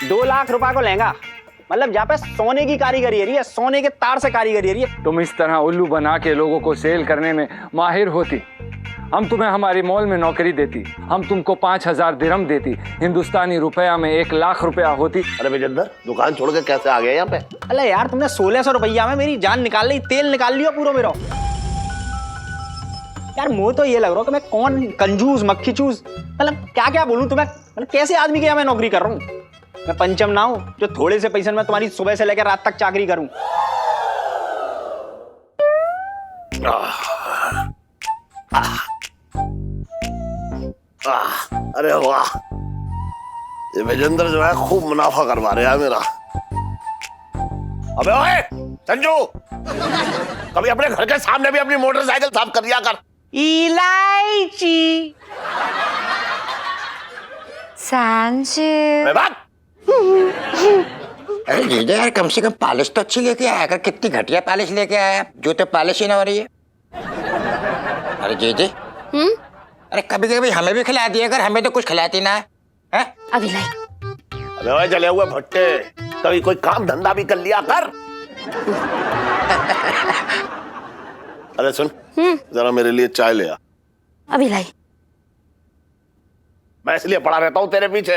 2 लाख रुपए को लहंगा, मतलब जहाँ पे सोने की कारीगरी है, सोने के तार से कारीगरी है। तुम इस तरह उल्लू बना के लोगों को सेल करने में माहिर होती, हम तुम्हें हमारी मॉल में नौकरी देती, हम तुमको 5,000 दिरहम देती, हिंदुस्तानी रुपया में 1,00,000 रुपया होती। अरे विजेंदर, दुकान छोड़ के कैसे आ गया यहाँ पे? अरे यार, तुमने 1600 रुपया में मेरी जान निकाल ली, तेल निकाल लियो पूरा मेरा। यार मुझे तो ये लग रहा है कि मैं कौन कंजूस मक्खी चूस, मतलब क्या क्या बोलूं तुम्हें, मतलब कैसे आदमी के यहाँ मैं नौकरी कर रहा हूँ। मैं पंचम ना हूं जो थोड़े से पैसे में तुम्हारी सुबह से लेकर रात तक चाकरी करूं। अरे वाह, ये विजेंद्र जो है खूब मुनाफा करवा रहा है मेरा। अबे ओए संजू, कभी अपने घर के सामने भी अपनी मोटरसाइकिल साफ कर दिया कर। इलायची बात। अरे जीजा यार, कम से कम पॉलिश तो अच्छी लेके आया कर। कितनी घटिया पॉलिश लेके आया, जो तो पॉलिश ही ना हो रही है। अरे जीजी, अरे कभी कभी हमें भी खिला दिया कर, हमें तो कुछ खिलाती ना है। अभी लाई। अबे ओए जले हुए भट्टे, कभी कोई काम धंधा भी कर लिया कर। अरे सुन, जरा मेरे लिए चाय ले आ। अभी लाई। मैं इसलिए पड़ा रहता हूं तेरे पीछे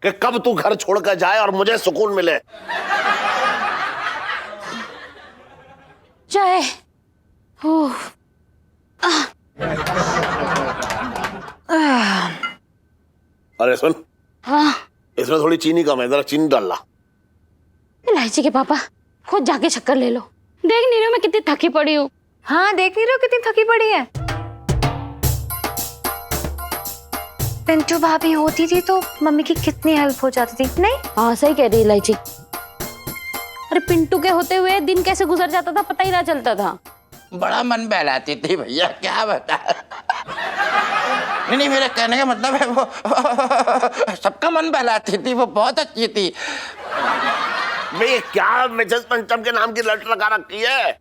कि कब तू घर छोड़कर जाए और मुझे सुकून मिले। चाय। अरे सुन, हाँ, इसमें थोड़ी चीनी कम है, जरा चीनी डाल ला। इलायची के पापा, खुद जाके शक्कर ले लो। देख नहीं रहे मैं कितनी थकी पड़ी हूँ। हाँ, देख नहीं रहे हो कितनी थकी पड़ी है। पिंटू भाभी होती थी तो मम्मी की कितनी हेल्प हो जाती थी, नहीं? हाँ सही कह रही इलायची। अरे पिंटू के होते हुए दिन कैसे गुजर जाता था पता ही ना चलता था। बड़ा मन बहलाती थी भैया, क्या बता। नहीं, मेरा कहने का मतलब है वो सबका मन बहलाती थी, वो बहुत अच्छी थी। ये क्या मिसेस पंचम के नाम की लट लगा रखी है?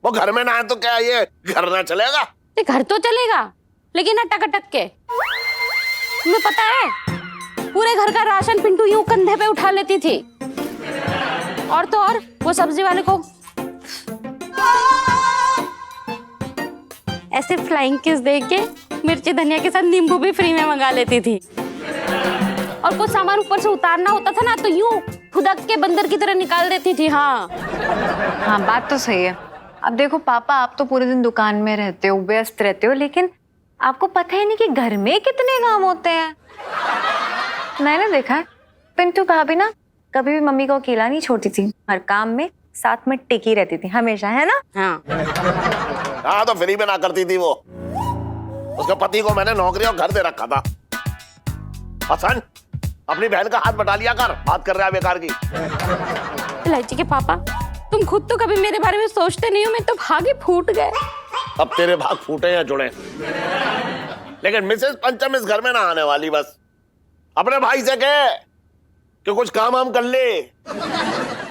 वो घर में ना है तो क्या ये घर ना चलेगा? घर तो चलेगा, लेकिन अटक अटक के। तुम्हें पता है, पूरे घर का राशन पिंटू यूं कंधे पे उठा लेती थी। और तो और वो सब्जी वाले को ऐसे फ्लाइंग किस दे के मिर्ची धनिया के साथ नींबू भी फ्री में मंगा लेती थी। और कुछ सामान ऊपर से उतारना होता था ना तो यूं खुदक के बंदर की तरह निकाल देती थी। हाँ हाँ, बात तो सही है। अब देखो पापा, आप तो पूरे दिन दुकान में रहते हो, व्यस्त रहते हो, लेकिन आपको पता ही नहीं कि घर में कितने काम होते हैं। मैंने देखा है, पिंटू भाभी ना कभी भी मम्मी को अकेला नहीं छोड़ती थी, हर काम में साथ में टिकी रहती थी हमेशा, है ना? हाँ, तो फ्री में ना करती थी वो। उसके पति को मैंने नौकरी और घर दे रखा था। हसन, अपनी बहन का हाथ बटा लिया कर, बात कर रहा है बेकार की। इलायची के पापा, तुम खुद तो कभी मेरे बारे में सोचते नहीं हो, मैं तो भाग ही फूट गए। अब तेरे भाग फूटे या जुड़े, लेकिन मिसेस पंचम इस घर में ना आने वाली। बस अपने भाई से कह कि कुछ काम हम कर ले।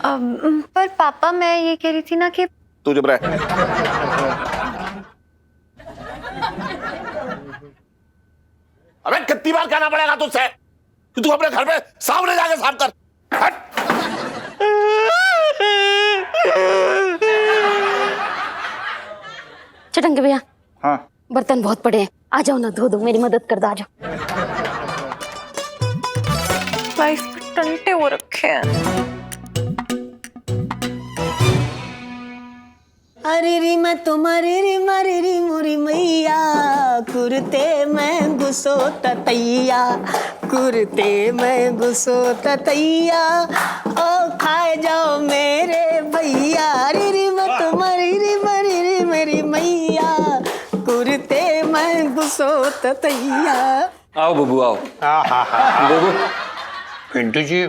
पर पापा, मैं ये कह रही थी ना कि तू चुप रह। अबे कितनी बार कहना पड़ेगा तुझसे कि तू अपने घर पे सामने जाके साफ कर। हट। चटंगे भैया, हाँ बर्तन बहुत पड़े हैं, आ जाओ ना, धो दो, मेरी मदद कर दो, आ जाओ। लाइफ में टंटे हो रखे हैं। अरे री मैं तुम्हारी री मारी री मोरी मैया, कुर्ते में घुसो ततैया, कुर्ते में घुसो ततैया, ओ खाए जाओ मेरे भैया। अरे री मैं तुम्हारी री मारी री मेरी मैया, कुर्ते में घुसो ततैया। आओ बबू आओ। बबू, पिंटू जी, ये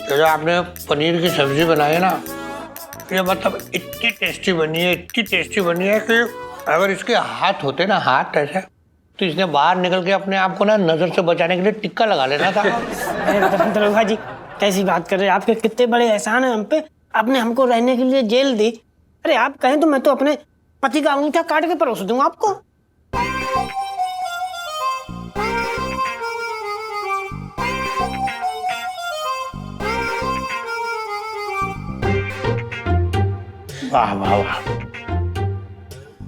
जो आपने पनीर की सब्जी बनाई है ना, ये मतलब इतनी टेस्टी बनी है, इतनी टेस्टी बनी है कि अगर इसके हाथ होते ना, हाथ ऐसे, तो इसने बाहर निकल के अपने आप को ना नजर से बचाने के लिए टिक्का लगा लेना था। अरे दरोगा जी, कैसी बात कर रहे हैं? आपके कितने बड़े एहसान है हम पे, आपने हमको रहने के लिए जेल दी। अरे आप कहें तो मैं तो अपने पति का अंगूठा काट के परोस दूंगा आपको। वाह वाह वाह।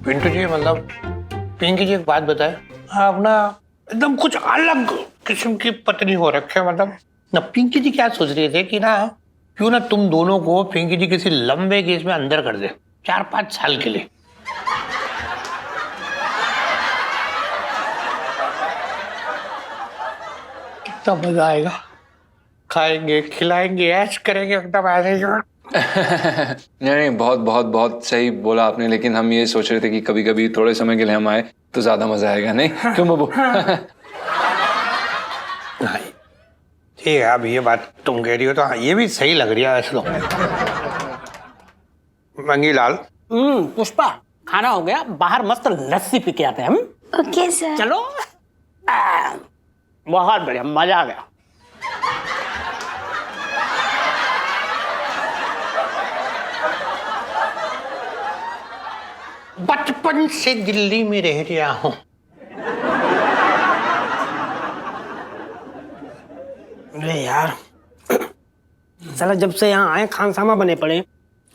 पिंटू जी मतलब पिंकी जी एक बात बताए, आप ना एकदम कुछ अलग किस्म की पत्नी हो रखे, मतलब ना पिंकी जी क्या सोच रहे थे कि ना क्यों ना तुम दोनों को पिंकी जी किसी लंबे केस में अंदर कर दे 4-5 साल के लिए। कितना मजा आएगा, खाएंगे खिलाएंगे ऐश करेंगे एकदम ऐसे ही। नहीं नहीं, बहुत बहुत बहुत सही बोला आपने, लेकिन हम ये सोच रहे थे कि कभी कभी थोड़े समय के लिए हम आए तो ज्यादा मजा आएगा, नहीं क्यों बाबू? नहीं ठीक है, अब ये बात तुम कह रही हो तो हाँ, ये भी सही लग रही है वैसे तो। मंगीलाल, पुष्पा खाना हो गया, बाहर मस्त लस्सी पी के आते हैं हम। Okay sir. चलो। बहुत बढ़िया, मजा आ गया। बचपन से दिल्ली में रह रहा हूँ। अरे यार, साला जब से यहाँ आए खानसामा बने पड़े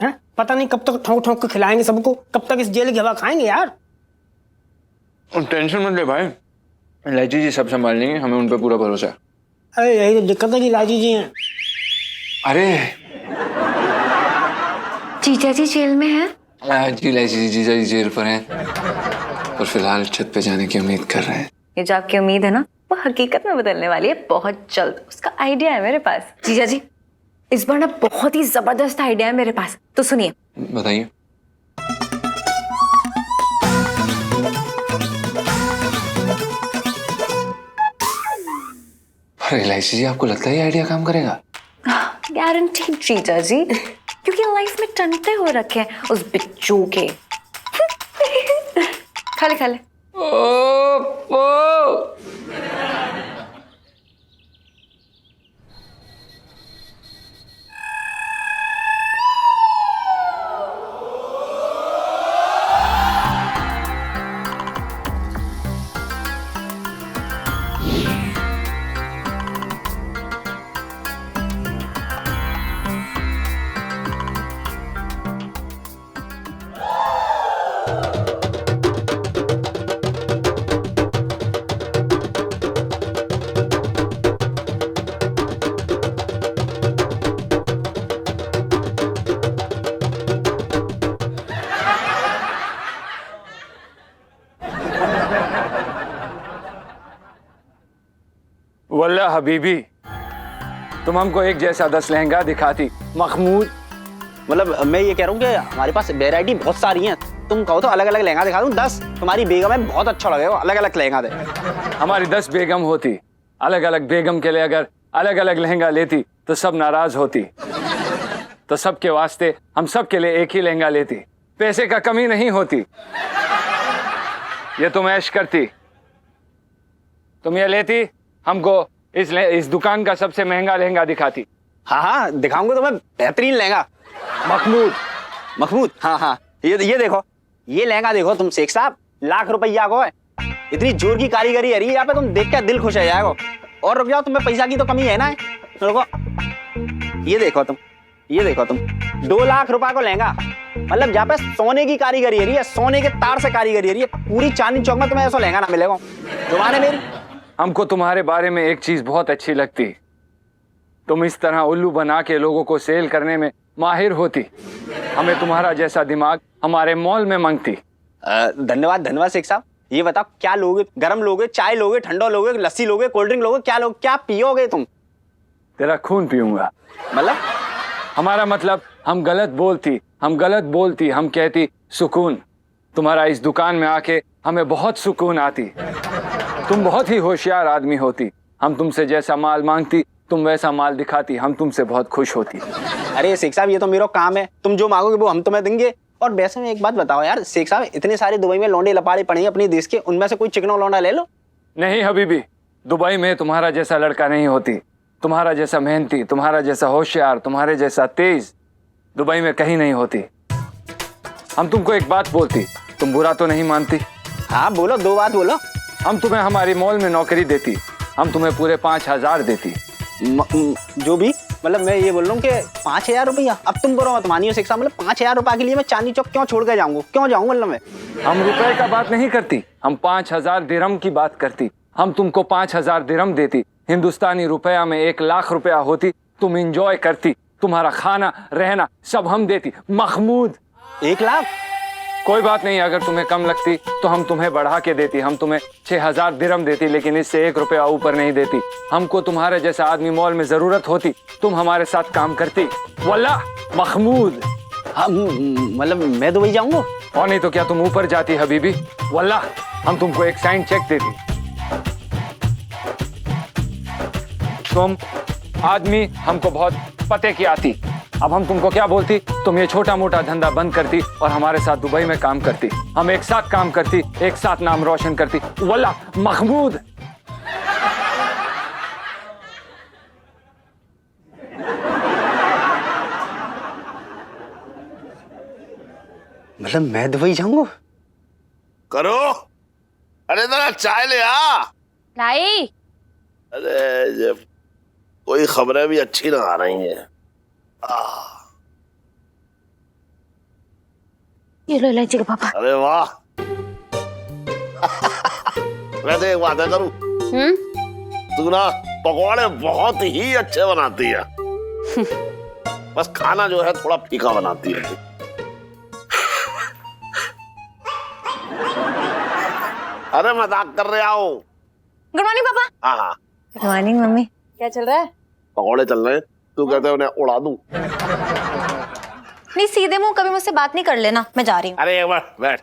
हैं, पता नहीं कब तक ठोंक ठोंक के खिलाएंगे सबको, कब तक इस जेल की हवा खाएंगे यार। टेंशन मत ले भाई, इलायची जी सब संभाल लेंगे, हमें उन पर पूरा भरोसा है। अरे यही तो दिक्कत है कि लाजी जी हैं। अरे जीजा जी जेल में है? जी इलायची जी जीजा जी जेल पर हैं और फिलहाल छत पे जाने की उम्मीद कर रहे हैं। ये जो आपकी उम्मीद है ना वो हकीकत में बदलने वाली है बहुत जल्द। उसका आइडिया है मेरे पास। जीजा जी इस बार ना बहुत ही जबरदस्त आइडिया है मेरे पास, तो सुनिए। बताइए। अरे इलायची जी, आपको लगता है ये आइडिया काम करेगा? गारंटी जीजा जी, क्योंकि लाइफ में टंटे हो रखे हैं उस बिच्चू के। खा ले खा ले। वल्ला हबीबी, तुम हमको एक जैसा 10 लहंगा दिखाती महमूद। मतलब मैं ये कह रहा हूँ कि हमारे पास वैरायटी बहुत सारी है, तुम कहो तो अलग अलग लहंगा दिखा दूँ 10। तुम्हारी बेगम है, बहुत अच्छा लगेगा, अलग अलग लहंगा दे। हमारी 10 बेगम होती, अलग अलग बेगम के लिए अगर अलग अलग लहंगा लेती तो सब नाराज होती, तो सबके वास्ते हम सब के लिए एक ही लहंगा लेती, पैसे का कमी नहीं होती। ये तुम ऐश करती, तुम ये लेती, हमको इस दुकान का सबसे महंगा लहंगा दिखाती। हाँ हाँ दिखाऊंगा तुम्हें बेहतरीन लहंगा। महमूद महमूद, हाँ हाँ ये देखो, ये लहंगा देखो तुम शेख साहब, लाख रुपया को है। इतनी जोर की कारीगरी है यहाँ पे, तुम देख के दिल खुश हो जाएगा। और रुक जाओ, तुम्हें पैसा की तो कमी है ना। रुको, ये देखो तुम, ये देखो तुम, 2 लाख रुपए को लहंगा, मतलब जहाँ पे सोने की कारीगरी है, सोने के तार से कारीगरी है, पूरी चांदनी चौक में तुम्हें ऐसा लहंगा ना मिलेगा। जुबान है मेरी। हमको तुम्हारे बारे में एक चीज बहुत अच्छी लगती, तुम इस तरह उल्लू बना के लोगों को सेल करने में माहिर होती। हमें तुम्हारा जैसा दिमाग हमारे मॉल में मांगती। धन्यवाद धन्यवाद शेख साहब। ये बताओ क्या लोगे, गरम लोगे, चाय लोगे, ठंडा लोगे, लस्सी लोगे, कोल्ड ड्रिंक लोगे, क्या लोगे, क्या पियोगे तुम? तेरा खून पीऊंगा। मतलब हमारा मतलब हम गलत बोलती, हम कहती सुकून। तुम्हारा इस दुकान में आके हमें बहुत सुकून आती। तुम बहुत ही होशियार आदमी होती, हम तुमसे जैसा माल मांगती तुम वैसा माल दिखाती, हम तुमसे बहुत खुश होती। अरे शेख साहब ये तो मेरा काम है, तुम जो मांगोगे वो हम तुम्हें देंगे। और वैसे में एक बात बताओ यार शेख साहब, इतने सारे दुबई में लौंडे लपाड़े पड़े हैं अपने देश के, उनमें से कोई चिकना लौंडा ले लो। नहीं हबीबी, दुबई में तुम्हारा जैसा लड़का नहीं होती, तुम्हारा जैसा मेहनती, तुम्हारा जैसा होशियार, तुम्हारे जैसा तेज दुबई में कहीं नहीं होती। हम तुमको एक बात बोलती, तुम बुरा तो नहीं मानती? हाँ बोलो, 2 बात बोलो। हम तुम्हें हमारी मॉल में नौकरी देती, हम तुम्हें पूरे 5,000 देती। जो भी मतलब मैं ये बोल रहा हूँ कि 5,000 रुपया, अब तुम बोलो मत मानियो शेख साहब, मतलब 5,000 रुपया के लिए मैं चांदनी चौक क्यों छोड़ के जाऊंगा, क्यों जाऊंगा मतलब मैं? हम रुपए का बात नहीं करती, हम 5,000 दिरहम की बात करती। हम तुमको 5,000 दिरहम देती, हिंदुस्तानी रुपया में 1,00,000 रुपया होती, तुम इंजॉय करती, तुम्हारा खाना रहना सब हम देती। महमूद 1,00,000? कोई बात नहीं, अगर तुम्हें कम लगती तो हम तुम्हें बढ़ा के देती, हम तुम्हें 6,000 दिरहम देती, लेकिन इससे 1 रुपया ऊपर नहीं देती। हमको तुम्हारे जैसा आदमी मॉल में जरूरत होती, तुम हमारे साथ काम करती। वल्लाह महमूद। हाँ मतलब मैं दुबई जाऊंगा? और नहीं तो क्या तुम ऊपर जाती हबीबी? वल्लाह हम तुमको एक साइन चेक देती। तुम आदमी हमको बहुत पते की आती, अब हम तुमको क्या बोलती, तुम ये छोटा मोटा धंधा बंद करती और हमारे साथ दुबई में काम करती, हम एक साथ काम करती, एक साथ नाम रोशन करती। वल्लाह महमूद। मतलब मैं दुबई जाऊंगा? करो, अरे जरा चाय ले आ। लाई। अरे जब कोई खबरें भी अच्छी ना आ रही हैं। ये लो इलायची का पापा। अरे वाह। वैसे एक बात है करूं, तू ना पकौड़े बहुत ही अच्छे बनाती है, बस खाना जो है थोड़ा फीका बनाती है तू। अरे मजाक कर रहा हूँ। गुड मॉर्निंग पापा। हाँ हाँ, गुड मॉर्निंग मम्मी। क्या चल रहा है? पकौड़े चल रहे हैं, तू कहते उन्हें उड़ा दूं? नहीं, सीधे मुंह कभी मुझसे बात नहीं कर लेना, मैं जा रही हूँ। अरे एक मिनट बैठ,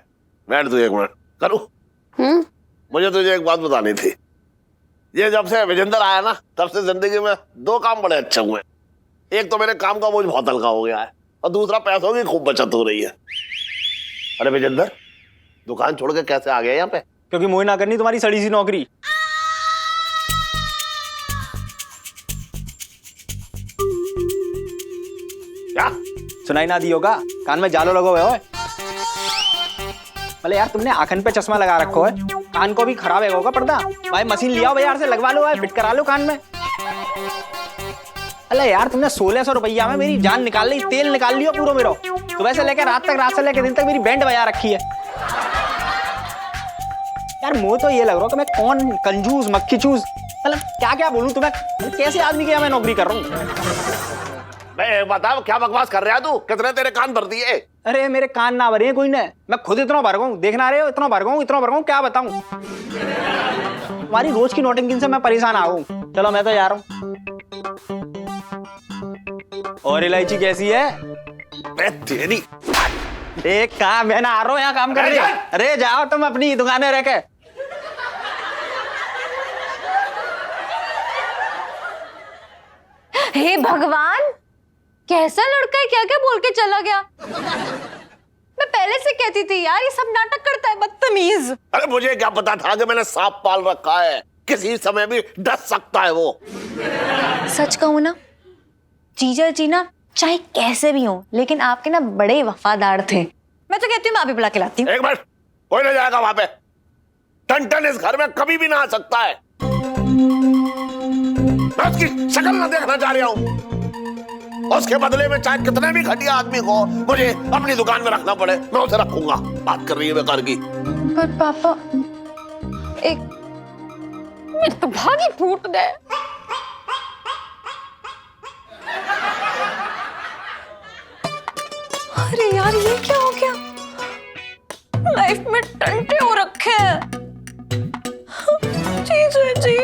बैठ तू एक मिनट। करूं, मुझे तुझे एक बात बतानी थी। ये जब से विजेंद्र आया ना, तब से जिंदगी में 2 काम बड़े अच्छे हुए। एक तो मेरे काम का बोझ बहुत हल्का हो गया है, और दूसरा पैसों की खूब बचत हो रही है। अरे विजेंद्र, दुकान छोड़ के कैसे आ गया यहाँ पे? क्योंकि मुझे ना करनी तुम्हारी सड़ी सी नौकरी। क्या सुनाई ना दी होगा, कान में जालो लगो हुए हो। मतलब यार तुमने आंखन पे चश्मा लगा रखो है, कान को भी खराब है होगा पर्दा। भाई मशीन लिया बाजार से, लगवा लो भाई, फिट करा लो कान में। अरे यार तुमने 1,600 रुपया में मेरी जान निकाल ली, तेल निकाल लियो पूरा मेरा। सुबह से लेकर रात तक, रात से लेकर दिन तक मेरी बैंड बजा रखी है। यार मुझे तो ये लग रहा है कि मैं कौन कंजूस मक्खी चूस, मतलब क्या क्या बोलूं तुम्हें, कैसे आदमी के यहाँ मैं नौकरी कर रहा हूँ। मैं बताओ क्या बकवास कर रहा तू? कितने तेरे कान भर दिए? अरे मेरे कान ना भरे हैं कोई ने, मैं खुद इतना भर गया हूं, देखना रहे हो, इतना भर गया हूं, इतना भर गया हूं, क्या बताऊं। तुम्हारी रोज की नोटिंग से मैं परेशान आ गया हूं। चलो मैं तो जा रहा हूं। और इलायची कैसी है? तेरी एक काम है ना, आ रहा हूं यहाँ काम कर रही। अरे जाओ तुम अपनी दुकानें रह के। हे भगवान, कैसा लड़का है, क्या क्या बोल के चला गया। मैं पहले से कहती थी यार, ये सब नाटक करता है, बदतमीज। अरे मुझे क्या पता था कि मैंने सांप पाल रखा है, किसी समय भी डस सकता है वो। सच कहूं ना, जीजा जी ना चाहे कैसे भी हो, लेकिन आपके ना बड़े वफादार थे। मैं तो कहती हूँ मैं अभी बुला के लाती हूँ। एक मिनट, कोई नहीं जाएगा वहां पे। टन इस घर में कभी भी ना आ सकता है। मैं उसकी शक्ल ना देखना चाह रहा हूँ। उसके बदले में चाहे कितने भी घटिया आदमी हो, मुझे अपनी दुकान में रखना पड़े, मैं उसे रखूंगा। बात कर रही है बेकार की। पर पापा, एक मेरे तो भाग ही फूट गए। अरे यार, ये क्या हो गया? लाइफ में टंटे हो रखे हैं। जीजा जी,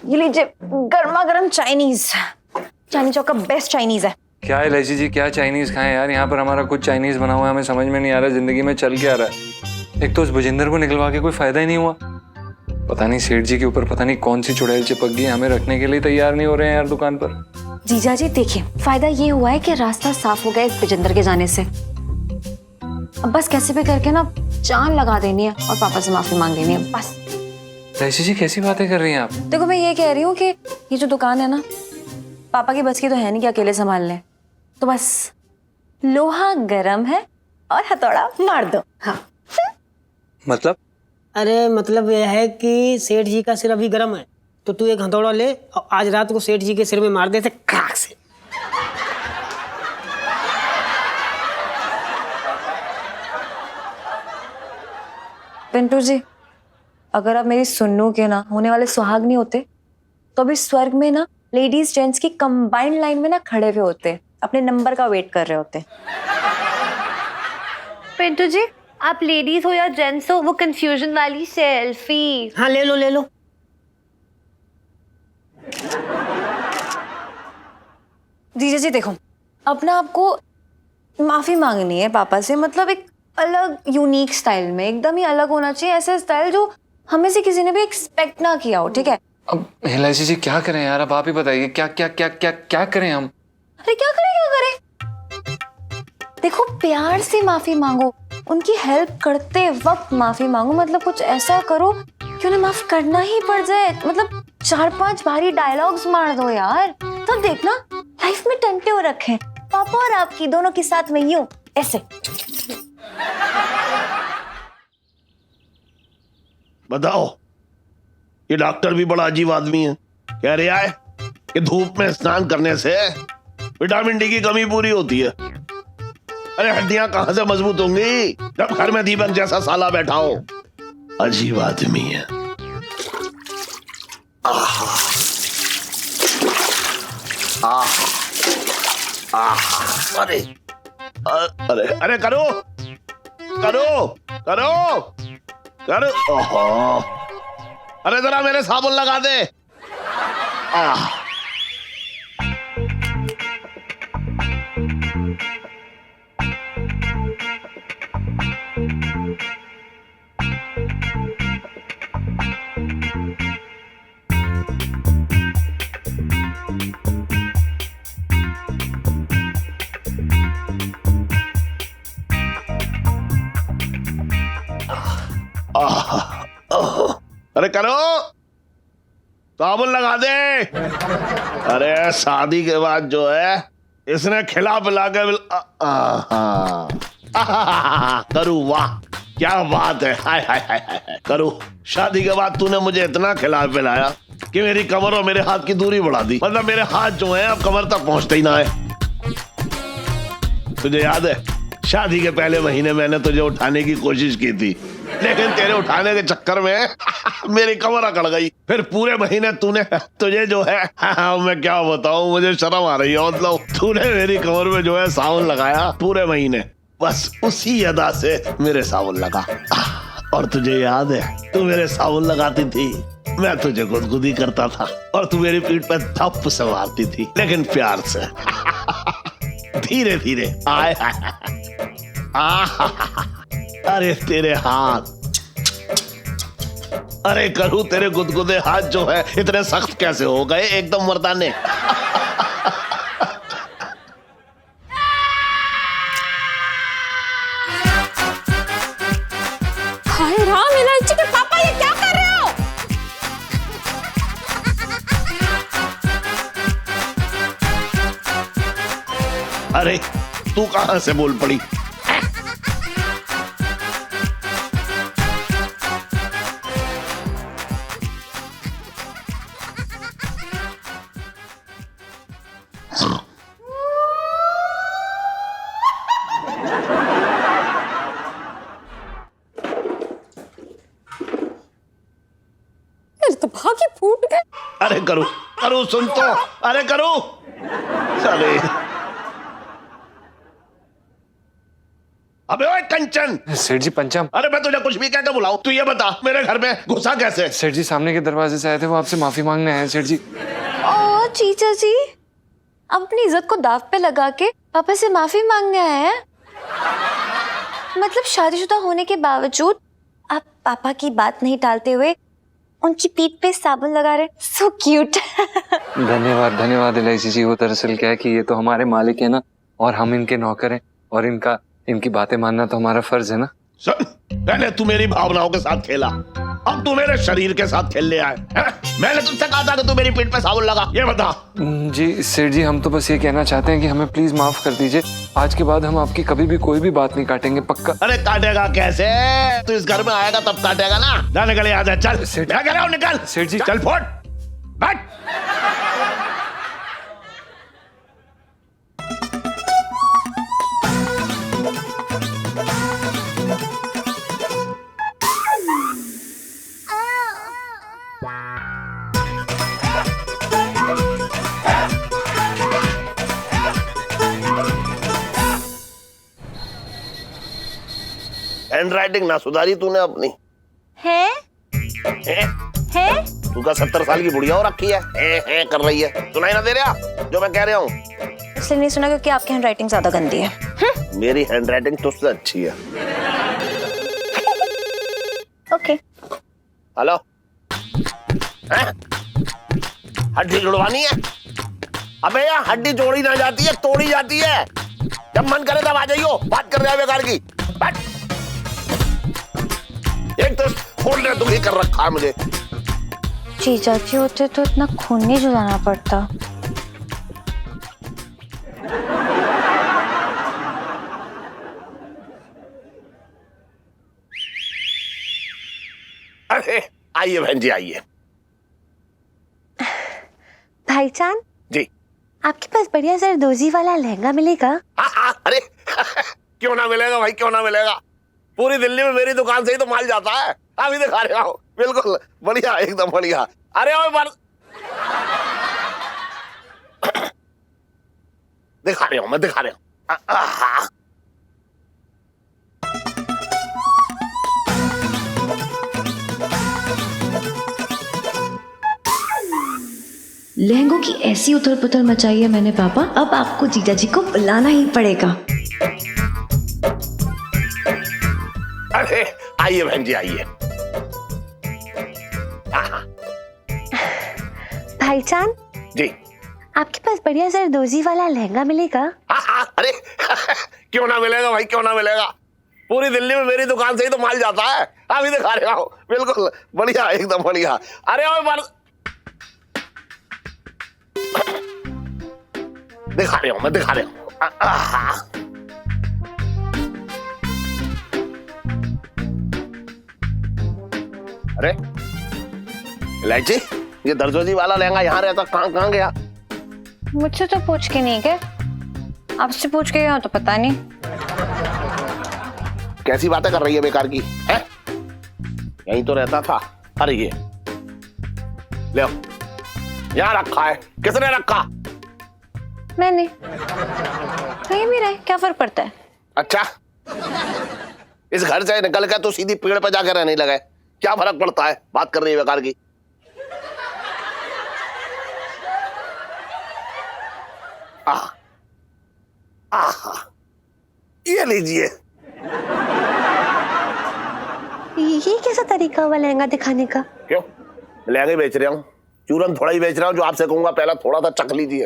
ये लीजिए गर्मा गर्म चाइनीज। चांदनी चौक का बेस्ट चाइनीज है। क्या है इलायची जी, क्या चाइनीज खाएं यार? यहाँ पर हमारा कुछ चाइनीज बना हुआ है, हमें समझ में नहीं आ रहा जिंदगी में चल क्या रहा है। एक तो उस भुजिंदर को निकलवा के कोई फायदा ही नहीं हुआ। पता नहीं सेठ जी के ऊपर पता नहीं कौन सी चुड़ैल चिपक गई, हमें रखने के लिए तैयार नहीं हो रहे हैं यार दुकान पर। जीजा जी देखिए, फायदा ये हुआ है कि रास्ता साफ हो गया इस भुजिंदर के जाने से। अब बस कैसे भी करके ना जान लगा देनी है और पापा से माफी मांग लेनी है बस। इलायची जी कैसी बातें कर रही हैं आप? देखो मैं ये कह रही हूँ कि ये जो दुकान है ना, पापा की बस की तो है नहीं कि अकेले संभाल लें। तो बस लोहा गरम है, और हथौड़ा मार दो। हाँ मतलब अरे मतलब यह है कि सेठ जी का सिर अभी गर्म है, तो तू एक हथौड़ा ले और आज रात को सेठ जी के सिर में मार दे थे खाक से। पिंटू जी, अगर आप मेरी सुन्नू के ना होने वाले सुहाग नहीं होते तो अभी स्वर्ग में ना लेडीज जेंट्स की कंबाइंड लाइन में ना खड़े हुए होते, अपने नंबर का वेट कर रहे होते। पिंटू जी, आप लेडीज हो या जेंट्स हो, वो कंफ्यूजन वाली सेल्फी। हाँ ले लो ले लो। जीजा जी देखो, अब ना आपको माफी मांगनी है पापा से, मतलब एक अलग यूनिक स्टाइल में, एकदम ही अलग होना चाहिए, ऐसा स्टाइल जो हमें से किसी ने भी एक्सपेक्ट ना किया हो, ठीक है? अब एलआईसी जी क्या करें यार, अब आप ही बताइए क्या क्या क्या क्या क्या करें हम? अरे क्या करें? देखो, प्यार से माफी मांगो, उनकी हेल्प करते वक्त माफी मांगो, मतलब कुछ ऐसा करो कि उन्हें माफ करना ही पड़ जाए, मतलब 4-5 भारी डायलॉग्स मार दो यार, तब देखना लाइफ में टंटे हो रखे हैं पापा और आपकी दोनों के साथ में, यूं ऐसे। बताओ, ये डॉक्टर भी बड़ा अजीब आदमी है। कह रहा है कि धूप में स्नान करने से विटामिन डी की कमी पूरी होती है। अरे हड्डियां कहां से मजबूत होंगी जब घर में दीपक जैसा साला बैठा हो। अजीब आदमी है। आहा, आहा, आहा, अरे अरे अरे करो करो करो करो। ओहो, अरे जरा मेरे साबुन लगा दे। आह, अरे करो, साबुन लगा दे। अरे शादी के बाद जो है इसने खिला पिला के करू, वाह क्या बात है। हाय हाय हाय हाय करू, शादी के बाद तूने मुझे इतना खिला पिलाया कि मेरी कमर और मेरे हाथ की दूरी बढ़ा दी, मतलब मेरे हाथ जो है अब कमर तक पहुंचते ही ना है। तुझे याद है शादी के पहले महीने मैंने तुझे उठाने की कोशिश की थी, लेकिन तेरे उठाने के चक्कर में मेरी कमर अकड़ गई। फिर पूरे महीने तूने, तुझे जो है मैं क्या बताऊं, मुझे शर्म आ रही है, मतलब तूने मेरी कमर में जो है साबुन लगाया पूरे महीने, बस उसी अदा से मेरे साबुन लगा। और तुझे याद है तू मेरे साबुन लगाती थी, मैं तुझे गुदगुदी करता था और तू मेरी पीठ पर थप से मारती थी, लेकिन प्यार से धीरे धीरे। आए अरे तेरे हाथ, अरे करूं तेरे गुदगुदे हाथ जो है इतने सख्त कैसे हो गए, एकदम मर्दाने। हाय राम, इलायची के पापा ये क्या कर रहे हो? अरे तू कहां से बोल पड़ी? मेरे तो भागी फूट गए। अरे करू करू सुन तो, अरे करू, अरे अबे ओए कंचन। सेठ जी पंचम। अरे मैं तुझे कुछ भी कहकर बुलाऊं, तू ये बता मेरे घर में घुसा कैसे? सेठ जी सामने के दरवाजे से आए थे, वो आपसे माफी मांगने आए हैं सेठ जी। ओ जीजा जी, आप अपनी इज्जत को दाव पे लगा के पापा से माफी मांगने आए हैं? मतलब शादीशुदा होने के बावजूद आप पापा की बात नहीं टालते हुए उनकी पीठ पे साबुन लगा रहे, सो क्यूट। धन्यवाद धन्यवाद एलआईसी जी। वो दरअसल क्या है कि ये तो हमारे मालिक है ना, और हम इनके नौकर हैं, और इनकी बातें मानना तो हमारा फर्ज है ना। सुन, पहले तू मेरी भावनाओं के साथ खेला, अब तू मेरे शरीर के साथ खेलने आए हैं? मैंने तुझसे कहा था कि तू मेरी पीठ पे साबुन लगा, ये बता। जी सेठ जी, हम तो बस ये कहना चाहते हैं कि हमें प्लीज माफ कर दीजिए। आज के बाद हम आपकी कभी भी कोई भी बात नहीं काटेंगे, पक्का। अरे काटेगा कैसे? तू इस घर में आएगा तब काटेगा ना। जा निकल यहाँ से, चल। सेठ- क्या कह रहा हूँ, निकल। सेठ जी- चल फोड़, बैठ। हैंड राइटिंग ना सुधारी तूने अपनी? है है? है तू का 70 साल की बुढ़िया हो रखी है कर रही है। सुनाई ना दे रहा जो मैं कह रहा हूँ? इसलिए नहीं सुना क्योंकि आपकी हैंडराइटिंग ज्यादा गंदी है। मेरी हैंड राइटिंग तुझसे अच्छी है। ओके। हेलो, हड्डी जुड़वानी है? अबे यार, हड्डी जोड़ी ना जाती है, तोड़ी जाती है। जब मन करे तब आ जाइयो, बात कर रहे हैं बेकार की। बैठ। एक तो फोन ने दुखी कर रखा है मुझे। जीजा जी होते तो इतना खून नहीं जुटाना पड़ता। अरे आइए बहन जी, आइए। भाईजान, जी आपके पास बढ़िया जरदोजी वाला लहंगा मिलेगा? अरे क्यों ना मिलेगा भाई, क्यों ना मिलेगा। पूरी दिल्ली में मेरी दुकान से ही तो माल जाता है। अभी दिखा रहा हूँ, बिल्कुल बढ़िया, एकदम बढ़िया। अरे ओए दिखा रहा हूँ, मैं दिखा रहा हूँ। लहंगों की ऐसी उथल पुथल मचाई है मैंने पापा, अब आपको जीजा जी को बुलाना ही पड़ेगा। अरे आइए बहन जी, आइए। भाईजान, जी आपके पास बढ़िया जरदोजी वाला लहंगा मिलेगा? अरे क्यों ना मिलेगा भाई, क्यों ना मिलेगा। पूरी दिल्ली में मेरी दुकान से ही तो माल जाता है। अभी दिखा रहा हूँ, बिल्कुल बढ़िया, एकदम बढ़िया। अरे ओए दिखा रहा हूँ, मैं दिखा रहा हूँ। अरे इलायची, ये दरजोजी वाला लहंगा यहाँ रहता, कहाँ गया? मुझसे तो पूछ के नहीं गए, आपसे पूछ के गया तो पता नहीं। कैसी बातें कर रही है बेकार की है? यहीं तो रहता था। अरे ये ले आओ, यहाँ रखा है। किसने रखा? मैंने। कहीं भी रहे, क्या फर्क पड़ता है? अच्छा, इस घर से निकल के तो सीधी पेड़ पर जाकर रहने लगा है, क्या फर्क पड़ता है? बात कर रही है बेकार की। ये लीजिए। ये कैसा तरीका हुआ लहंगा दिखाने का? क्यों, लहंगे बेच रहा हूँ, चूरन थोड़ा ही बेच रहा हूँ। जो आपसे कहूंगा पहला थोड़ा सा चख लीजिए।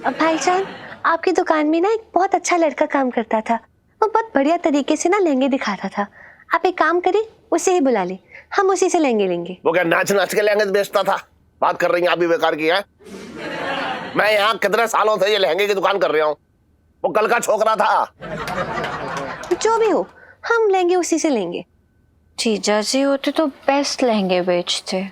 अब भाईजान, आपकी दुकान में ना एक बहुत अच्छा लड़का काम करता था, वो बहुत बढ़िया तरीके से ना लहंगे दिखाता था। आप एक काम करिए, उसे ही बुला ले, हम उसी से लहंगे लेंगे। वो क्या नाच नाच के लहंगे बेचता था? बात कर रही हैं आप भी बेकार की है। मैं यहाँ कितने सालों से ये लहंगे की दुकान कर रहा हूँ, वो कल का छोकरा था। जो भी हो, हम लहंगे उसी से लेंगे। जीजा जी होते तो बेस्ट लहंगे बेचते।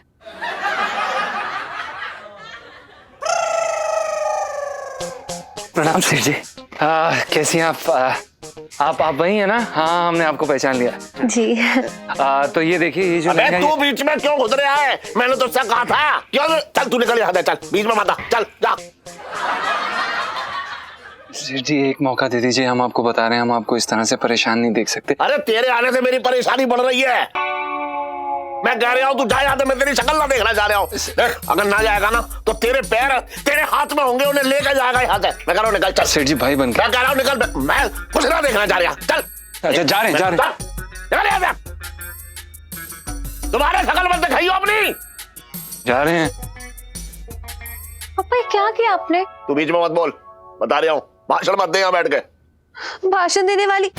प्रणाम सेठ जी। कैसी हैं आप वही है ना? हाँ, हमने आपको पहचान लिया जी। तो ये देखिए, ये जो अबे लहंगा तू बीच में क्यों घुस रहा है? मैंने तो उससे कहा था। क्यों? चल तू निकल यहाँ से, चल बीच में मत आ, चल जा। सेठ जी एक मौका दे दीजिए, हम आपको बता रहे हैं, हम आपको इस तरह से परेशान नहीं देख सकते। अरे तेरे आने से मेरी परेशानी बढ़ रही है। मैं कह रहा हूँ तू जा यहाँ से, मैं तेरी शक्ल ना देखना चाह रहा हूँ। देख, अगर ना जाएगा ना तो तेरे पैर तेरे हाथ में होंगे, उन्हें लेकर जाएगा यहाँ से। मैं कह रहा हूँ निकल, चल। सेठ जी भाई बन के। मैं कह रहा हूँ निकल, मैं कुछ ना देखना चाह रहा। चल। अच्छा जा रहे हैं। निकल यहाँ से। तुम्हारे शक्ल मत दिखाइयो अपनी। जा रहे हैं। पापा ये क्या किया आपने? तू बीच में मत बोल, बता रहा हूँ। भाषण मत दे यहाँ बैठ के। भाषण देने वाली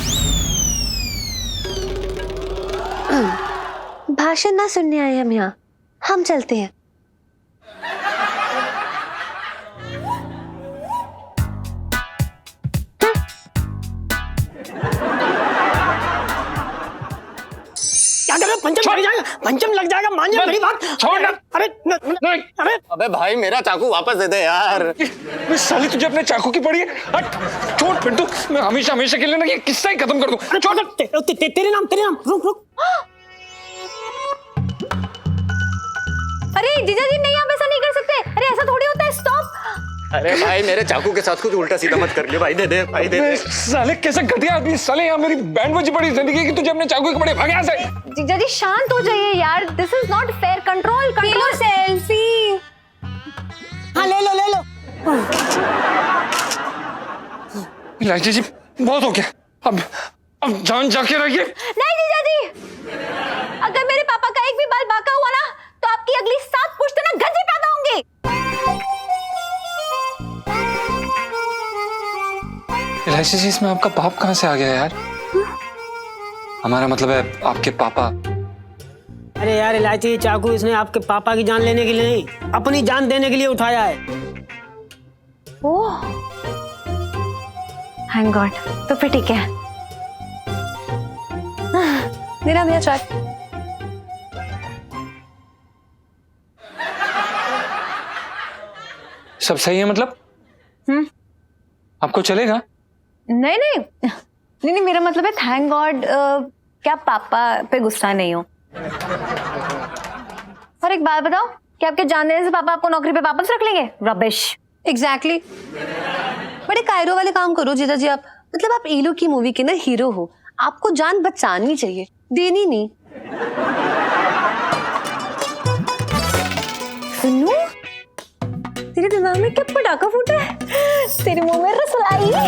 भाषण ना सुनने आए हम यहाँ, हम चलते हैं। क्या कर रहे हो? पंचम लग जाएगा, पंचम लग जाएगा, मान जा मेरी बात। छोड़ ना। अरे अरे अबे भाई मेरा चाकू वापस दे दे यार। मैं साली तुझे अपने चाकू की पड़ी है। हट, छोड़ पिंटू, मैं हमेशा हमेशा के लिए ना ये किस्सा ही खत्म कर दूं। अरे छोड़, तेरे नाम, रुक रुक। अरे जीजा जी नहीं, आप ऐसा नहीं कर सकते। अरे ऐसा थोड़ी होता है, स्टॉप। अरे भाई मेरे चाकू के साथ कुछ उल्टा सीधा मत कर लियो भाई, दे दे भाई, दे दे। साले कैसे घटिया आदमी, साले यहाँ मेरी बैंड बजी पड़ी जिंदगी की, तुझे अपने चाकू के कपड़े भाग यहाँ से। जीजा जी शांत हो जाइए यार, this is not fair. Control control. Selfie. हाँ ले लो ले लो। इलायची जी बहुत हो गया, अब जान जाके रहिए। नहीं जीजा जी, अगर मेरे पापा का एक भी बाल बाका हुआ ना तो आपकी अगली 7 पुश्तें ना गंजी पैदा होंगी। इलायची जी इसमें आपका बाप कहाँ से आ गया यार? हमारा मतलब है आपके पापा। अरे यार इलायची, चाकू इसने आपके पापा की जान लेने के लिए नहीं, अपनी जान देने के लिए उठाया है। ओह थैंक गॉड, तो फिर ठीक है। मेरा भैया चाय। सब सही है मतलब? आपको चलेगा? नहीं नहीं नहीं नहीं, मेरा मतलब है थैंक गॉड क्या पापा पे गुस्सा नहीं हो। और एक बात बताओ, क्या आपके जान देने से पापा आपको नौकरी पे वापस रख लेंगे? रबिश। एग्जैक्टली। बड़े कायरो वाले काम करो जीजा जी आप, मतलब आप ईलो की मूवी के ना हीरो हो, आपको जान बचानी चाहिए, देनी नहीं। सुनो, तेरे दिमाग में क्या पटाखा फूटा है? तेरे मुंह में रसलाई है।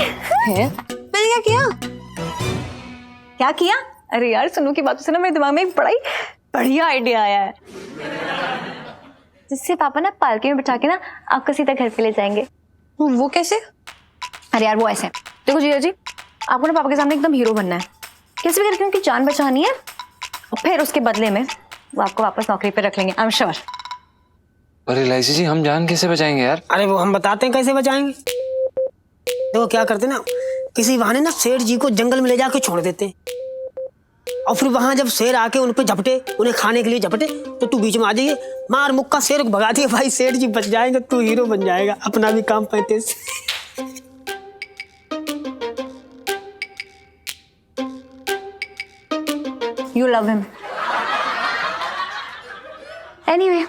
मैंने क्या किया? क्या किया? अरे यार सुनो की बातों से ना मेरे दिमाग में एक बड़ा ही बढ़िया आइडिया आया है, जिससे पापा ना पालकी में बिठा के ना आपको सीधा घर पे ले जाएंगे। वो कैसे? अरे यार वो ऐसे, देखो जीजा जी, आपको ना पापा के सामने एकदम हीरो बनना है, कैसे भी करके उनकी जान बचानी है, और फिर उसके बदले में वो आपको वापस नौकरी पे रख लेंगे, आई एम श्योर। पर इलायची जी हम जान कैसे बचाएंगे यार? अरे वो हम बताते हैं कैसे बचाएंगे। देखो क्या करते ना, किसी बहाने ना सेठ जी को जंगल में ले जाके छोड़ देते हैं, और फिर वहां जब शेर आके उन पे झपटे, उन्हें खाने के लिए झपटे, तो तू बीच में आ जाइए, मार मुक्का शेर को भगा दिए, भाई सेठ जी बच जाएंगे, तू हीरो बन जाएगा, अपना भी काम पैते से। You love him. Anyway,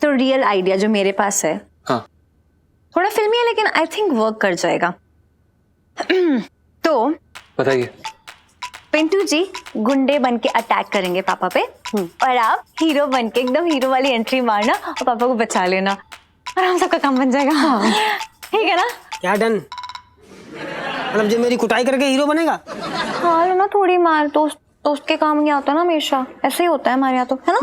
तो रियल आइडिया जो मेरे पास है, हाँ। थोड़ा फिल्मी है लेकिन आई थिंक वर्क कर जाएगा। तो बताइए। पिंटू जी गुंडे बन के अटैक करेंगे पापा पे, और आप हीरो बन के एकदम हीरो वाली एंट्री मारना और पापा को बचा लेना, और हम सबका काम बन जाएगा। हाँ। ठीक है ना? क्या डन? मतलब जो मेरी कुटाई करके हीरो बनेगा? हाँ लो ना, थोड़ी मार दोस्त के काम नहीं आता ना, हमेशा ऐसे ही होता है हमारे यहाँ तो, है ना?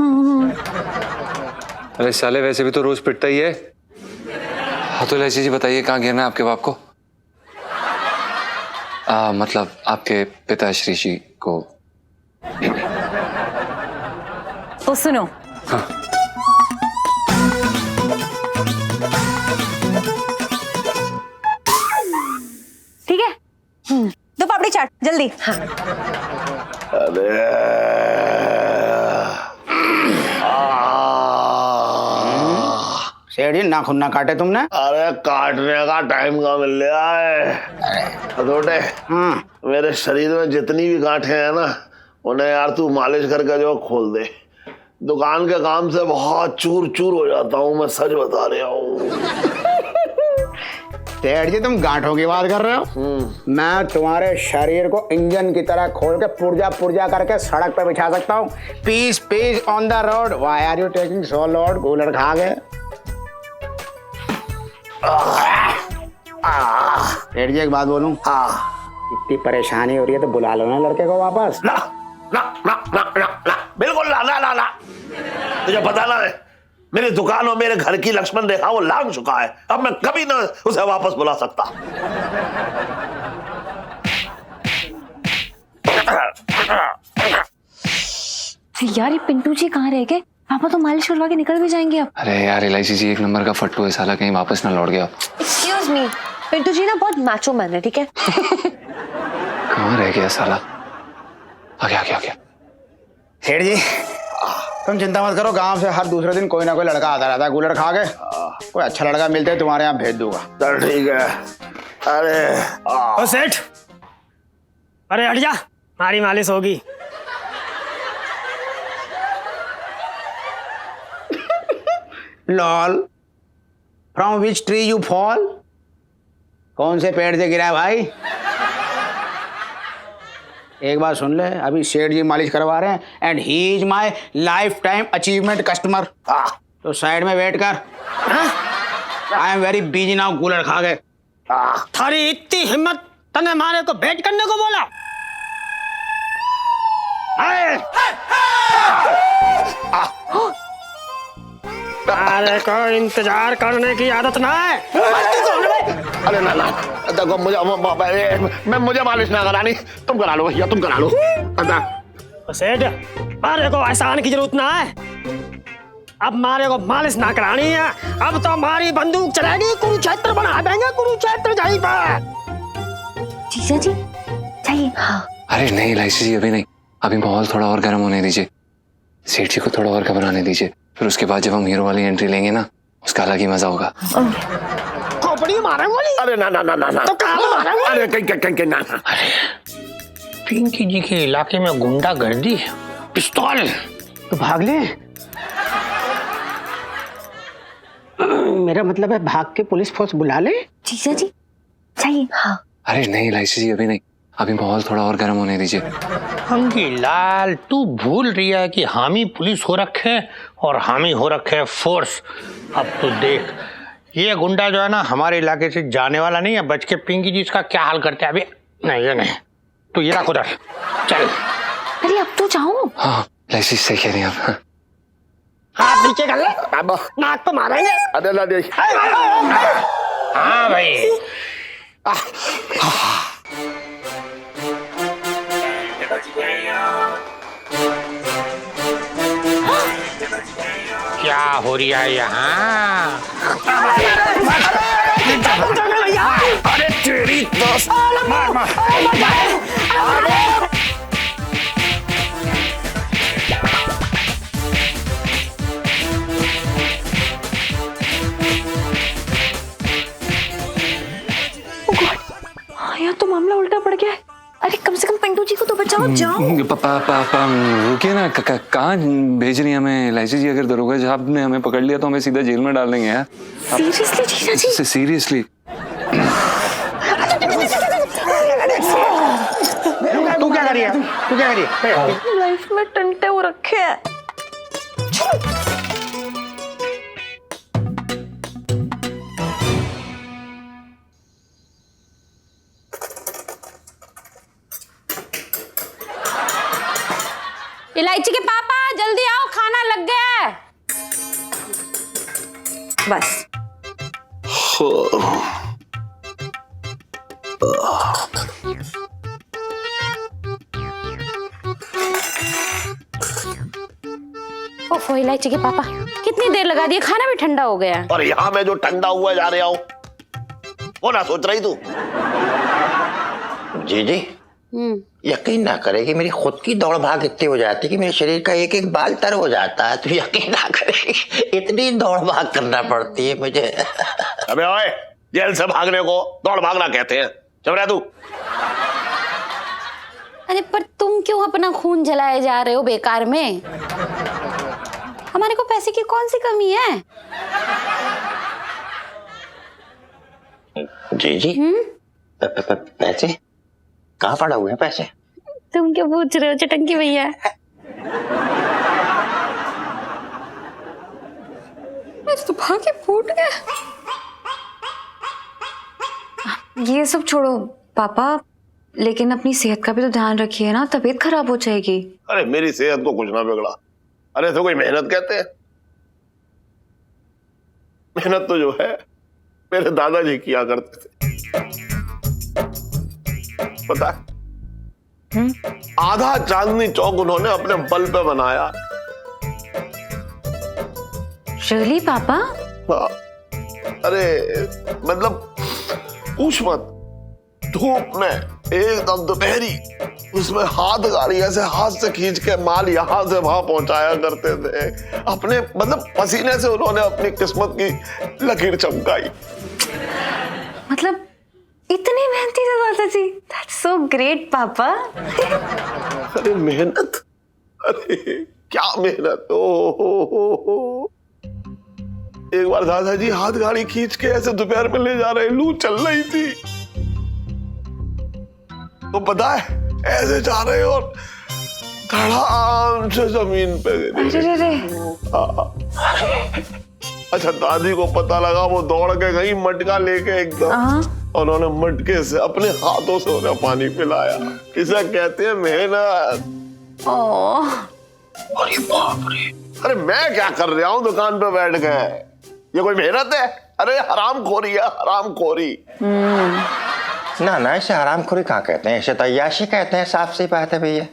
अरे साले वैसे भी तो रोज पिटता ही है। हाँ तो इलायची जी बताइए कहाँ गिरना है आपके बाप को? मतलब आपके पिताश्री जी को। तो सुनो। हाँ। ठीक है, दो पापड़ी चाट जल्दी। हाँ। सेठ जी नाखून ना काटे तुमने? अरे काटने का टाइम कहाँ मिल रहा है हथौड़े। मेरे शरीर में जितनी भी गांठें हैं ना, उन्हें यार तू मालिश करके जो खोल दे। दुकान के काम से बहुत चूर चूर हो जाता हूँ, मैं सच बता रहा हूँ। सेठ जी तुम गांठों की बात कर रहे हो? मैं तुम्हारे शरीर को इंजन की तरह खोल के पुर्जा पुर्जा करके सड़क पे बिछा सकता हूँ। Piece piece on the road, why are you taking so load? Cooler खा गए। सेठ जी एक बात बोलूं? हाँ। इतनी परेशानी हो रही है तो बुला लो ना लड़के को वापस। ना ना ना ना ना ना, बिल्कुल ना ना ना ना। तुझे पता ना है, मेरी दुकान और मेरे घर की लक्ष्मण रेखा वो लांग चुका है, अब मैं कभी ना उसे वापस बुला सकता। यार ये पिंटू जी कहाँ रह गए? पापा तो मालिश करवा के निकल भी जाएंगे अब। अरे यार एलआईसी जी एक नंबर का फट्टू है साला, कहीं वापस ना लौट गया। एक्सक्यूज मी, पिंटू जी ना बहुत मैचो मैन है, ठीक है? कहाँ रह गया साला? आ गया। सेठ जी तुम चिंता मत करो, गांव से हर दूसरे दिन कोई ना कोई लड़का आता रहता है गुलर खा के। कोई अच्छा लड़का मिलते है तुम्हारे यहाँ भेज दूंगा। चल ठीक है। अरे ओ सेठ, अरे हट जा, हमारी मालिश होगी। Lol from which tree you fall? कौन से पेड़ से गिरा है भाई? एक बात सुन ले, अभी सेठ जी मालिश करवा रहे हैं and he is my life time achievement customer. तो साइड में वेट कर। I am very busy now cooler खा के। थारी इतनी हिम्मत, तने मारे को भेंट करने को बोला? अरे को इंतजार करने की आदत ना है। अरे ना देखो मुझे मालिश ना करानी, तुम करा लो भैया, तुम करा लो। सेठ मारे को एहसान की जरूरत ना है, अब मारे को मालिश ना करानी है। अब तो हमारी बंदूक चलेगी, कुरुक्षेत्र बना देंगे, कुरुक्षेत्र जाई पर। जीजा जी चाहिए? हाँ। अरे नहीं एलआईसी जी अभी नहीं, अभी माहौल थोड़ा और गर्म होने दीजिए, सेठ जी को थोड़ा और घबराने दीजिए, फिर उसके बाद जब हम हीरो वाली एंट्री लेंगे ना उसका अलग ही मजा होगा। खोपड़ी मारे बोली? अरे ना तो कहाँ मारे? अरे कहीं ना। अरे पिंकी जी के इलाके में गुंडागर्दी, पिस्तौल तो भाग ले। मेरा मतलब है भाग के पुलिस फोर्स बुला ले। जीजा जी चाहिए? हाँ। अरे नहीं एलआईसी जी अभी नहीं, अभी माहौल थोड़ा और गर्म होने दीजिए। अंगी लाल तू भूल रही है कि हामी पुलिस हो रखे और हामी हो रखे फोर्स। अब तो देख ये गुंडा जो है ना हमारे इलाके से जाने वाला नहीं है, बच के पिंकी जी इसका क्या हाल करते हैं अभी। नहीं ये नहीं, तो ये रख उधर, चल। अरे अब तो जाओ। हाँ एलआईसी सही कह रही हैं आप। हाथ नीचे कर ले, नाक पे मारेंगे। अरे हाँ भाई क्या हो रहा है यहाँ? अरे तेरी दोस्त मार। यहाँ तो मामला उल्टा पड़ गया है। अरे कम से कम पिंटू जी को तो बचाओ, जाओ। रुकिए ना, कहाँ भेज रही हैं हमें एलआईसी जी? अगर दरोगा साहब ने हमें पकड़ लिया तो हमें सीधा जेल में डाल देंगे यार। सीरियसली जीजा जी? सीरियसली तू क्या करिए? तू क्या करिए? लाइफ में टंटे हो रखे हैं। इलायची के पापा जल्दी आओ, खाना लग गया है। बस ओफो इलायची के पापा कितनी देर लगा दी, खाना भी ठंडा हो गया। और यहाँ मैं जो ठंडा हुआ जा रहा हूँ वो ना सोच रही तू? जी यकीन ना करे कि मेरी खुद की दौड़ भाग इतनी हो जाती कि मेरे शरीर का एक एक बाल तर हो जाता है, तो यकीन ना करे इतनी दौड़ भाग करना पड़ती है मुझे। अबे ओए, जेल से भागने को दौड़ भागना कहते हैं। चुप रह तू। अरे पर तुम क्यों अपना खून जलाए जा रहे हो बेकार में? हमारे को पैसे की कौन सी कमी है? जी पैसे कहाँ पड़ा हुए हैं पैसे? तुम क्या पूछ रहे हो चटंकी भैया? तो भागे फूट गया। ये सब छोड़ो पापा, लेकिन अपनी सेहत का भी तो ध्यान रखिए ना, तबीयत खराब हो जाएगी। अरे मेरी सेहत को कुछ ना बिगड़ा। अरे तो कोई मेहनत कहते हैं? मेहनत तो जो है मेरे दादाजी किया करते थे। पता आधा चांदनी चौक उन्होंने अपने बल पे बनाया। रियली पापा? हाँ। अरे मतलब पूछ मत, धूप में एकदम दोपहरी उसमें हाथ गाड़ी ऐसे हाथ से खींच के माल यहां से वहां पहुंचाया करते थे। अपने मतलब पसीने से उन्होंने अपनी किस्मत की लकीर चमकाई। मतलब इतनी मेहनती थे दादा जी। दैट्स सो ग्रेट पापा। अरे मेहनत, अरे क्या मेहनत। ओ एक बार दादाजी हाथ गाड़ी खींच के ऐसे दोपहर में ले जा रहे, लू चल रही थी, तो पता है ऐसे जा रहे और धड़ाम से जमीन पे गिरे। अच्छा दादी को पता लगा, वो दौड़ के गई मटका लेके एकदम, उन्होंने मटके से अपने हाथों से उन्हें पानी पिलाया। इसे कहते हैं मेहनत। अरे बाप रे, अरे मैं क्या कर रहा हूँ दुकान पे बैठ के, ये कोई मेहनत है? अरे हरामखोरी है, हरामखोरी। ना इसे हरामखोरी कहाँ कहते हैं, इसे तो अय्याशी कहते हैं। साफ सी बात है भैया।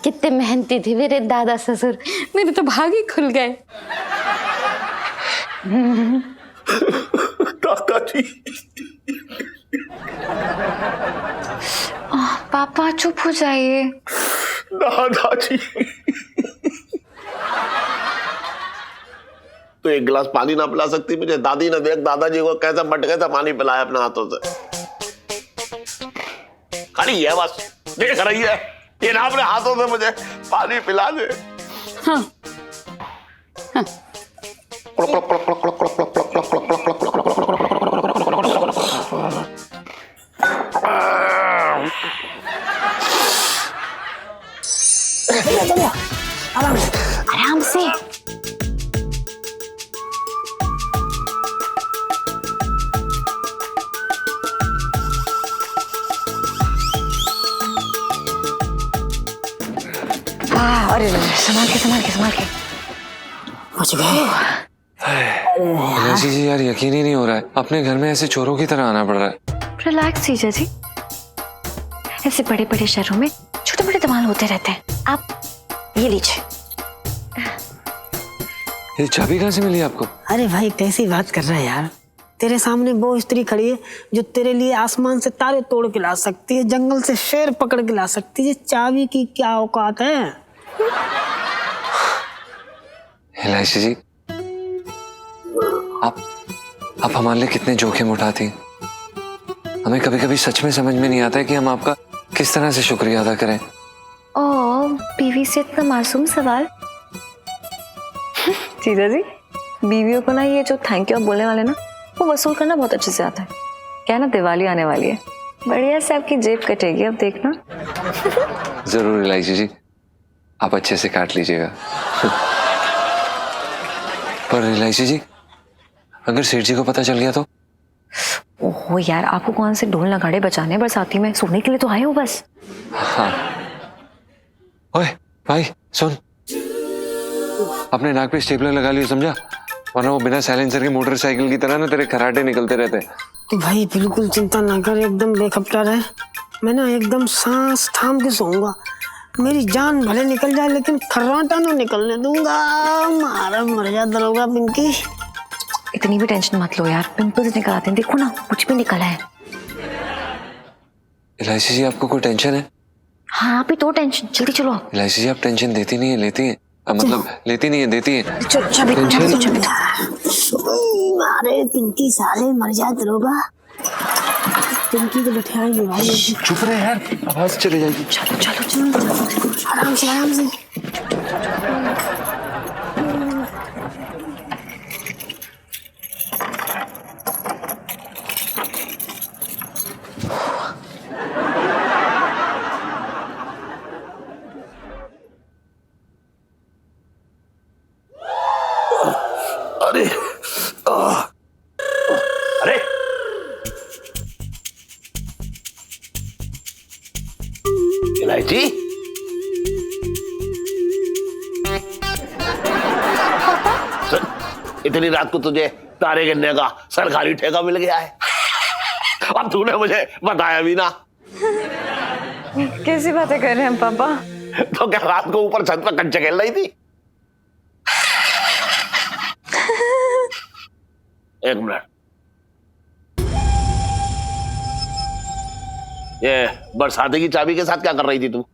कितने मेहनती थे मेरे दादा ससुर, मेरे तो भाग ही खुल गए। दादाजी। पापा चुप हो जाइए। दादाजी तो एक गिलास पानी ना पिला सकती मुझे? दादी ने देख दादाजी को कैसे मटके से पानी पिलाया अपने हाथों से। खाली है बस, देख रही है ये ना अपने हाथों से मुझे पानी पिला दे। हाँ। हाँ। आराम से। अरे संभाल के। पहुंच गए। जी यार यकीन ही नहीं हो रहा है, अपने घर में ऐसे चोरों की तरह आना पड़ रहा है। रिलैक्स जीजा जी, ऐसे बड़े बड़े शहरों में छोटे बड़े धमाल होते रहते हैं। आप ये लीजिए। ये चाबी कहाँ से मिली आपको? अरे भाई कैसी बात कर रहा है यार, तेरे सामने वो स्त्री खड़ी है जो तेरे लिए आसमान से तारे तोड़ के ला सकती है, जंगल से शेर पकड़ के ला सकती है। चाबी की क्या औकात है? इलायची जी, आप हमारे लिए कितने जोखिम उठाती। हमें कभी कभी सच में समझ में नहीं आता है कि हम आपका किस तरह से शुक्रिया अदा करें। ओह, बीवी से इतना मासूम सवाल। जीजा जी, बीवियों को ना ये जो थैंक यू बोलने वाले ना, वो वसूल करना बहुत अच्छे से आता है। क्या ना, दिवाली आने वाली है, बढ़िया से आपकी जेब कटेगी, अब देखना। जरूर इलायची जी, आप अच्छे से काट लीजिएगा। पर इलायची जी, अगर सेठ जी को पता चल गया तो? ओहो यार, आपको कौन से ढोल नगाड़े बजाने बरसाती में, सोने के लिए तो आए हो बस। हाँ। ओए भाई सुन, अपने नाक पे स्टेपलर लगा लियो, समझा? वरना वो बिना साइलेंसर की मोटरसाइकिल की तरह ना तेरे खराटे निकलते रहते। तो भाई बिल्कुल चिंता ना कर, एकदम बेखबरा रहे। मैं ना एकदम सांस थाम के सोऊंगा। मेरी जान भले निकल जाए लेकिन खर्राटा ना निकलने दूंगा। मारा मर जा दरोगा पिंकी। इतनी भी टेंशन मत लो यार, पिंपल्स निकल आते हैं, देखो ना कुछ भी निकला है। इलायची जी, आपको कोई टेंशन है? हाँ, आप ही तो टेंशन, जल्दी चलो। इलायची जी, आप टेंशन देती नहीं है, लेती है, मतलब लेती नहीं है, देती है। मारे पिंकी साले मर जा दरोगा। पिंकी को बैठा ही भाई। चुप रहे यार, आवाज चली जाएगी। चलो आराम से। अरे इलायची, इतनी रात को तुझे तारे गिनने का सरकारी ठेका मिल गया है। अब तूने मुझे बताया भी ना। कैसी बातें कर रहे हैं पापा? तो क्या रात को ऊपर छत पर कंचे खेल रही थी? एक मिनट, ये बरसाती की चाबी के साथ क्या कर रही थी तू?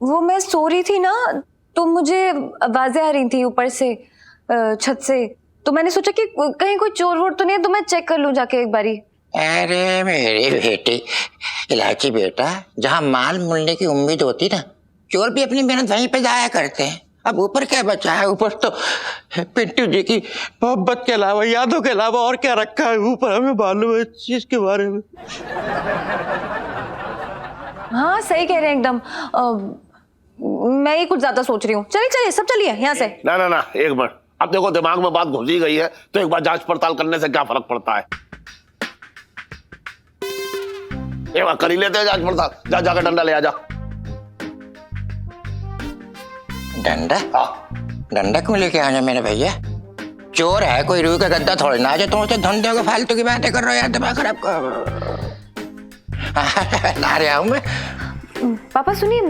वो मैं सो रही थी ना, तो मुझे आवाजें आ रही थी ऊपर से, छत से, तो मैंने सोचा कि कहीं कोई चोर वोर तो नहीं है, तो मैं चेक कर लूं जाके एक बारी। अरे मेरी बेटी, इलायची बेटा, जहाँ माल मिलने की उम्मीद होती ना, चोर भी अपनी मेहनत वहीं पे जाया करते हैं। अब ऊपर क्या बचा है? ऊपर तो पिंटू जी की मोहब्बत के अलावा, यादों के अलावा और क्या रखा है ऊपर? हमें मालूम है इस चीज के बारे में। हाँ सही कह रहे हैं एकदम। मैं ही कुछ ज्यादा सोच रही हूँ। चलिए चलिए सब चलिए यहाँ से। ना ना ना, एक मिनट, अब देखो दिमाग में बात घुस ही गई है तो एक बार जांच पड़ताल करने से क्या फर्क पड़ता है? एक बार कर ही लेते हैं जांच पड़ताल। जा जाकर डंडा ले आ जा। डंडा? डंडा क्यों लेके आना मेरे भैया? चोर है कोई, रूह का गद्दा थोड़ी ना। तुम तो धंधे को फालतू की बातें कर रहे हो यार, दिमाग खराब कर। ला रहा हूं मैं। पापा सुनिए,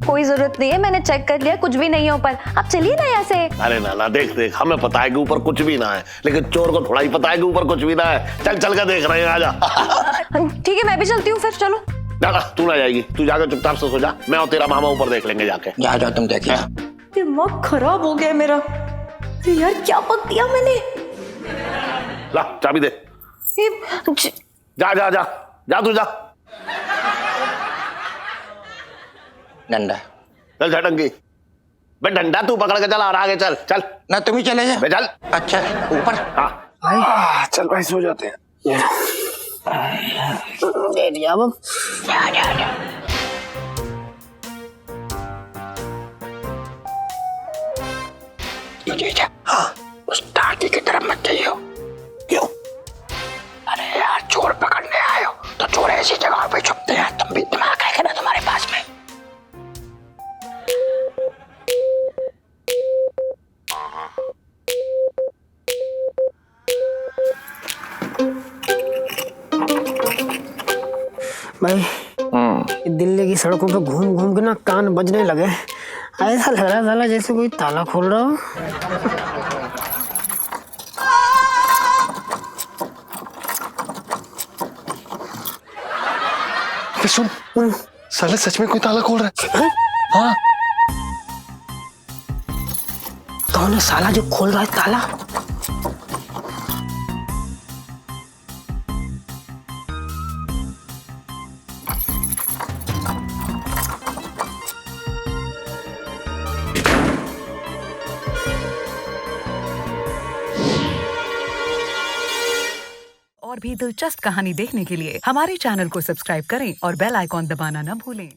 कोई जरूरत नहीं है, मैंने चेक कर लिया, कुछ भी नहीं है ऊपर। आप चलिए ना यहाँ से। अरे ना ना, देख देख, हमें पता है कि ऊपर कुछ भी ना है, लेकिन चोर को थोड़ा ही पता है कि ऊपर कुछ भी ना है। चल चल कर देख रहे हैं, आजा। ठीक है मैं भी चलती हूँ फिर, चलो। ना ना, तू ना जाएगी, तू जाकर चुपचाप से सो जा, मैं और तेरा मामा ऊपर देख लेंगे जाके। जा जाओ तुम देखिए। दिमाग खराब हो गया मेरा। अरे यार क्या पक दिया मैंने। ला चाबी दे। जा जा जा जा, तू जा। डंडा चल झटंगी, बे डंडा तू पकड़ के चल और आगे चल। चल ना, तुम ही चले जा। बे चल। अच्छा ऊपर। हाँ चल भाई सो जाते हैं। दे दिया अब। जा जा जा। हाँ, उस टाकी की तरफ मत जाइयो। क्यों? अरे यार, चोर पकड़ने आए हो तो चोर ऐसी जगह पे छुपते हैं। तुम भी दिमाग है ना तुम्हारे पास में? भाई दिल्ली की सड़कों पे घूम घूम के ना कान बजने लगे। ऐसा लग रहा साला जैसे कोई ताला खोल रहा हो। सुन, साले सच में कोई ताला खोल रहा है। हाँ, कौन है साला जो खोल रहा है ताला? और भी दिलचस्प कहानी देखने के लिए हमारे चैनल को सब्सक्राइब करें और बेल आइकॉन दबाना न भूलें।